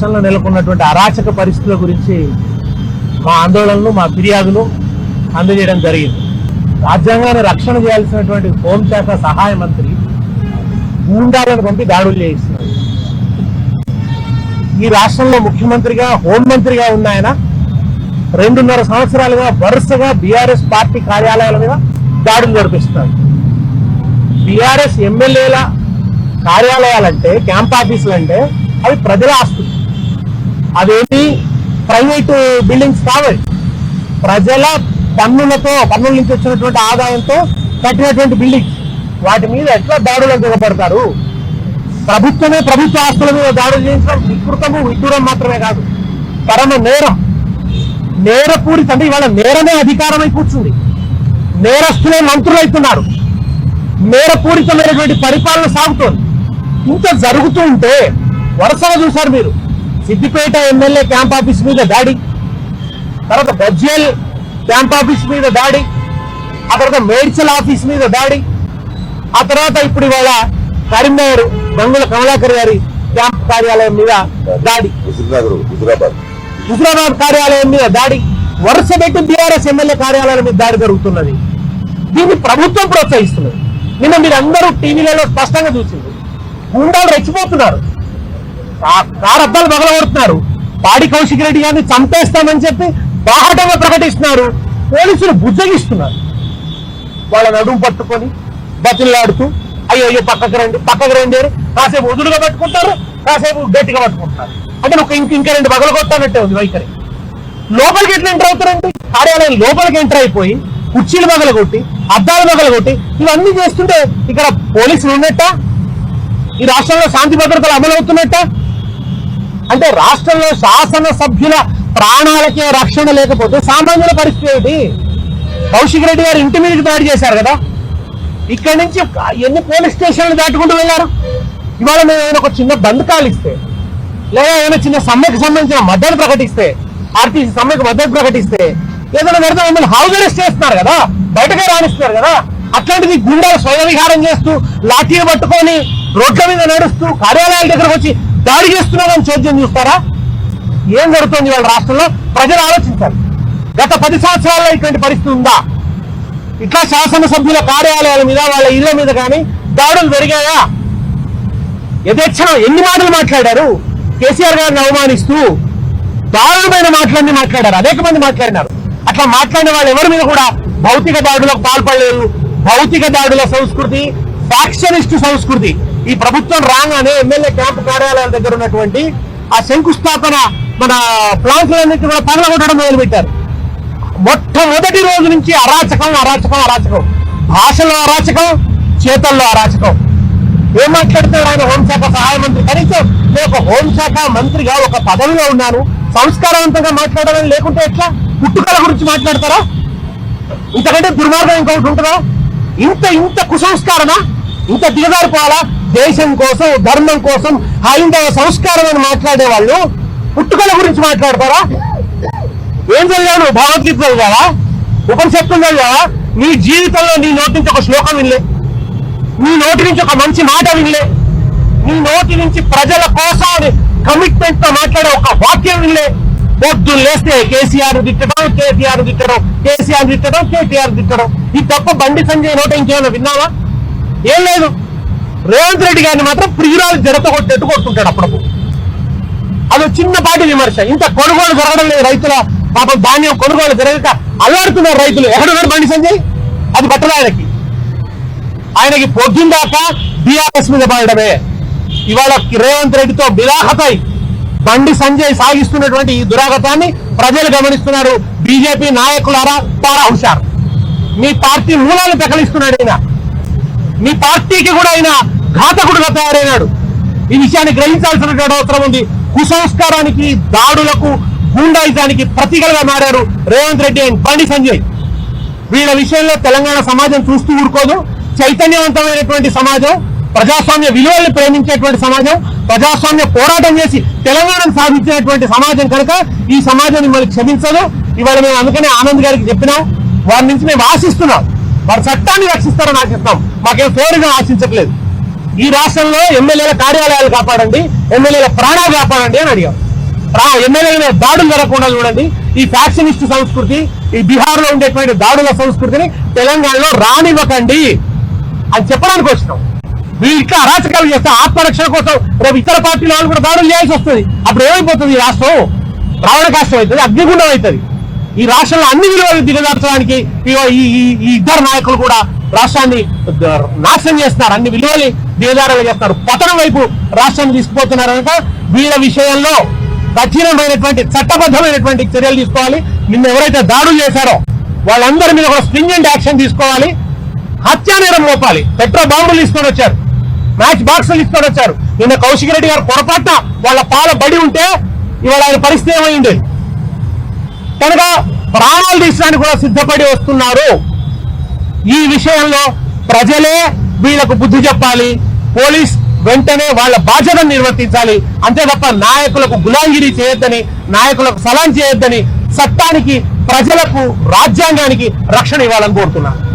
రాష్ట్రంలో నెలకొన్నటువంటి అరాచక పరిస్థితుల గురించి మా ఆందోళనలు, మా ఫిర్యాదులు అందజేయడం జరిగింది. రాజ్యాంగాన్ని రక్షణ చేయాల్సినటువంటి హోంశాఖ సహాయ మంత్రి గూండాలను పంపి దాడులు చేయిస్తున్నారు. ఈ రాష్ట్రంలో ముఖ్యమంత్రిగా, హోంమంత్రిగా ఉన్న ఆయన 2.5 సంవత్సరాలుగా వరుసగా బీఆర్ఎస్ పార్టీ కార్యాలయాల మీద దాడులు జరిపిస్తున్నారు. బీఆర్ఎస్ ఎమ్మెల్యేల కార్యాలయాలంటే, క్యాంప్ ఆఫీసులు అంటే అవి ప్రజల ఆస్తులు. అదేమి ప్రైవేటు బిల్డింగ్స్ కావాలి. ప్రజల పన్నుల నుంచి వచ్చినటువంటి ఆదాయంతో కట్టినటువంటి బిల్డింగ్స్. వాటి మీద ఎట్లా దాడులు దిగబడతారు? ప్రభుత్వమే ప్రభుత్వ ఆస్తుల మీద దాడులు చేయించడం వికృతము, విడ్డూరం మాత్రమే కాదు, పరమ నేరం. నేరపూరిత అంటే ఇవాళ నేరమే అధికారమై కూర్చుంది. నేరస్తులే మంత్రులు అవుతున్నారు. నేరపూరితమైనటువంటి పరిపాలన సాగుతోంది. ఇంత జరుగుతూ ఉంటే వరుసగా చూశారు మీరు. సిద్దిపేట ఎమ్మెల్యే క్యాంప్ ఆఫీస్ మీద దాడి, తర్వాత గజ్వేల్ క్యాంప్ ఆఫీస్ మీద దాడి, ఆ తర్వాత మేడ్చల్ ఆఫీస్ మీద దాడి, ఆ తర్వాత ఇప్పుడు ఇవాళ కరీంనగర్ గంగుల కమలాకర్ గారి క్యాంప్ కార్యాలయం మీద దాడి, హుజురాబాద్ కార్యాలయం మీద దాడి, వరుస పెట్టి బీఆర్ఎస్ ఎమ్మెల్యే కార్యాలయాల మీద దాడి జరుగుతున్నది. దీన్ని ప్రభుత్వం ప్రోత్సహిస్తున్నది. నిన్న మీరు అందరూ టీవీలలో స్పష్టంగా చూసింది. గుండాలు రెచ్చిపోతున్నారు, కారు అద్దాలు పగలగొడుతున్నారు. పాడి కౌశిక్ రెడ్డి గారిని చంపేస్తామని చెప్పి బాహాటంగా ప్రకటిస్తున్నారు. పోలీసులు బుజ్జగిస్తున్నారు. వాళ్ళ నడుము పట్టుకొని బతులాడుతూ అయ్యో పక్కకు రండి అని కాసేపు వదులుగా పట్టుకుంటారు, కాసేపు గట్టిగా పట్టుకుంటారు. అంటే నువ్వు ఇంకా 2 పగలగొట్టానంటే ఉంది వైఖరి. లోపలికి ఎట్లా ఎంటర్ అవుతారండి? కార్యాలయం లోపలికి ఎంటర్ అయిపోయి కుర్చీలు పగలగొట్టి, అద్దాలు పగలగొట్టి ఇవన్నీ చేస్తుంటే ఇక్కడ పోలీసులు ఉన్నట్ట? ఈ రాష్ట్రంలో శాంతి భద్రతలు అమలవుతున్నట్ట? అంటే రాష్ట్రంలో శాసన సభ్యుల ప్రాణాలకే రక్షణ లేకపోతే సామాన్యుల పరిస్థితి ఏమిటి? కౌశిక్ రెడ్డి గారు ఇంటి మీదకి దాడి చేశారు కదా, ఇక్కడి నుంచి ఎన్ని పోలీస్ స్టేషన్లు దాటుకుంటూ వెళ్ళారు. ఇవాళ మేము ఏమైనా ఒక చిన్న బంధకాలు ఇస్తే, లేదా ఏమైనా చిన్న సమ్మెకు సంబంధించిన మద్దతు ప్రకటిస్తే, ఆర్టీసీ సమ్మెకు మద్దతు ప్రకటిస్తే ఏదైనా పెడితే మమ్మల్ని హౌస్ అరెస్ట్ చేస్తున్నారు కదా, బయటకే రాణిస్తున్నారు కదా. అట్లాంటిది గుండాలు స్వయ విహారం చేస్తూ, లాఠీలు పట్టుకొని రోడ్ల మీద నడుస్తూ కార్యాలయాల దగ్గరకు వచ్చి దాడి చేస్తున్నారని చోద్యం చూస్తారా? ఏం జరుగుతుంది వాళ్ళ రాష్ట్రంలో? ప్రజలు ఆలోచించాలి. గత 10 సంవత్సరాల్లో ఇటువంటి పరిస్థితి ఉందా? ఇట్లా శాసనసభ్యుల కార్యాలయాల మీద, వాళ్ళ ఇళ్ల మీద కానీ దాడులు జరిగాయా? యథేచ్ఛగా ఎన్ని మాటలు మాట్లాడారు? కేసీఆర్ గారిని అవమానిస్తూ దారుణమైన మాటలన్నీ మాట్లాడారు, అనేక మంది మాట్లాడినారు. అట్లా మాట్లాడిన వాళ్ళు ఎవరి మీద కూడా భౌతిక దాడులకు పాల్పడలేదు. భౌతిక దాడుల సంస్కృతి, ఫ్యాక్షనిస్టు సంస్కృతి ఈ ప్రభుత్వం రాగానే ఎమ్మెల్యే క్యాంపు కార్యాలయాల దగ్గర ఉన్నటువంటి ఆ శంకుస్థాపన మన ప్లాంట్లన్నింటినీ కూడా పగలగొట్టడం మొదలుపెట్టారు. మొట్టమొదటి రోజు నుంచి అరాచకం. భాషలో అరాచకం, చేతల్లో అరాచకం. ఏం మాట్లాడుతున్నాడు ఆయన హోంశాఖ సహాయ మంత్రి? కనీసం నేను ఒక హోంశాఖ మంత్రిగా ఒక పదవిలో ఉన్నాను, సంస్కారవంతంగా మాట్లాడాలని లేకుంటే ఎట్లా? పుట్టుకల గురించి మాట్లాడతారా? ఇంతకంటే దుర్మార్గం ఇంకొకటి ఉంటుందా? ఇంత కుసంస్కారణ, ఇంత దిగజారిపోవాలా? దేశం కోసం, ధర్మం కోసం, హైందవ సంస్కారం అని మాట్లాడే వాళ్ళు పుట్టుకల గురించి మాట్లాడతారా? ఏం చదివాను? భగవద్గీత చదివావా? ఉపనిషత్తులు చదివావా? నీ జీవితంలో నీ నోటి నుంచి ఒక శ్లోకం వినలే, నీ నోటి నుంచి ఒక మంచి మాట వినలే, నీ నోటి నుంచి ప్రజల కోసం కమిట్మెంట్ తో మాట్లాడే ఒక వాక్యం వినలే. పొద్దున్న లేస్తే కేసీఆర్ తిట్టడం, కేటీఆర్ తిట్టడం, కేసీఆర్ తిట్టడం, కేటీఆర్ తిట్టడం. ఈ తప్ప బండి సంజయ్ నోట ఇంకేమైనా విన్నావా? ఏం లేదు. రేవంత్ రెడ్డి గారిని మాత్రం ప్రియురాలు జడత కొట్టేట్టు కొట్టుకుంటాడు అప్పుడప్పుడు. అది చిన్నపాటి విమర్శ. ఇంత కొనుగోలు జరగడం లేదు, రైతుల పాపం ధాన్యం కొనుగోలు జరగక అల్లాడుతున్నారు రైతులు. ఎక్కడున్నారు బండి సంజయ్? అది పట్టదు ఆయనకి పొద్దున్న దాకా బీఆర్ఎస్ మీద పడడమే. ఇవాళ రేవంత్ రెడ్డితో బిలాహతై బండి సంజయ్ సాగిస్తున్నటువంటి ఈ దురాగతాన్ని ప్రజలు గమనిస్తున్నారు. బీజేపీ నాయకులారా తారా హుషారు. మీ పార్టీ మూలాలను పెకలిస్తున్నాడు ఆయన. మీ పార్టీకి కూడా ఆయన ఘాతకుడుగా తయారైనాడు. ఈ విషయాన్ని గ్రహించాల్సినటువంటి అవసరం ఉంది. కుసంస్కారానికి, దాడులకు, గూండాయిజానికి ప్రతీకలుగా మారారు రేవంత్ రెడ్డి అండ్ బండి సంజయ్. వీళ్ళ విషయంలో తెలంగాణ సమాజం చూస్తూ ఊరుకోదు. చైతన్యవంతమైనటువంటి సమాజం, ప్రజాస్వామ్య విలువల్ని ప్రేమించేటువంటి సమాజం, ప్రజాస్వామ్య పోరాటం చేసి తెలంగాణను సాధించినటువంటి సమాజం కనుక ఈ సమాజం మిమ్మల్ని క్షమించదు. ఇవాళ మేము అందుకనే ఆనంద్ గారికి చెప్పినాం, వారి నుంచి మేము ఆశిస్తున్నాం, వారి చట్టాన్ని రక్షిస్తారని ఆశిస్తాం, మాకేం ఫేరుగా ఆశించట్లేదు. ఈ రాష్ట్రంలో ఎమ్మెల్యేల కార్యాలయాలు కాపాడండి, ఎమ్మెల్యేల ప్రాణాలు కాపాడండి అని అడిగాం. ఎమ్మెల్యేల దాడులు జరగకుండా చూడండి. ఈ ఫ్యాక్షనిస్ట్ సంస్కృతి, ఈ బీహార్ లో ఉండేటువంటి దాడుల సంస్కృతిని తెలంగాణలో రానివ్వకండి అని చెప్పడానికి వచ్చినాం. వీళ్ళు ఇట్లా అరాచకాలు చేస్తే ఆత్మరక్షణ కోసం రేపు ఇతర పార్టీల వాళ్ళు కూడా దాడులు చేయాల్సి వస్తుంది. అప్పుడు ఏమైపోతుంది? ఈ రాష్ట్రం రావణ కాష్టం అవుతుంది, అగ్నిగుండం అవుతుంది. ఈ రాష్ట్రంలో అన్ని విలువలు దిగజార్చడానికి ఈ ఇద్దరు నాయకులు కూడా రాష్ట్రాన్ని నాశనం చేస్తున్నారు, అన్ని విలువలు దిగజారులు చేస్తున్నారు, పతనం వైపు రాష్ట్రాన్ని తీసుకుపోతున్నారు. కనుక వీళ్ళ విషయంలో కఠినమైనటువంటి చట్టబద్ధమైనటువంటి చర్యలు తీసుకోవాలి. నిన్న ఎవరైతే దాడులు చేశారో వాళ్ళందరి మీద కూడా స్ట్రింజెంట్ యాక్షన్ తీసుకోవాలి. హత్యా నేరం మోపాలి. పెట్రో బాంబులు తీసుకొని వచ్చారు, మ్యాచ్ బాక్సులు తీసుకొని వచ్చారు. నిన్న కౌశిక్ రెడ్డి గారు పొరపాటున వాళ్ళ పాల బడి ఉంటే ఇవాళ ఆయన పరిస్థితి ఏమైంది? కనుక ప్రాణాలు తీసడానికి కూడా సిద్ధపడి వస్తున్నారు. ఈ విషయంలో ప్రజలే వీళ్లకు బుద్ధి చెప్పాలి. పోలీస్ వెంటనే వాళ్ళ బాధ్యతను నిర్వర్తించాలి. అంతే తప్ప నాయకులకు గులాంగిరి చేయొద్దని, నాయకులకు సలాం చేయొద్దని, చట్టానికి, ప్రజలకు, రాజ్యాంగానికి రక్షణ ఇవ్వాలని కోరుతున్నారు.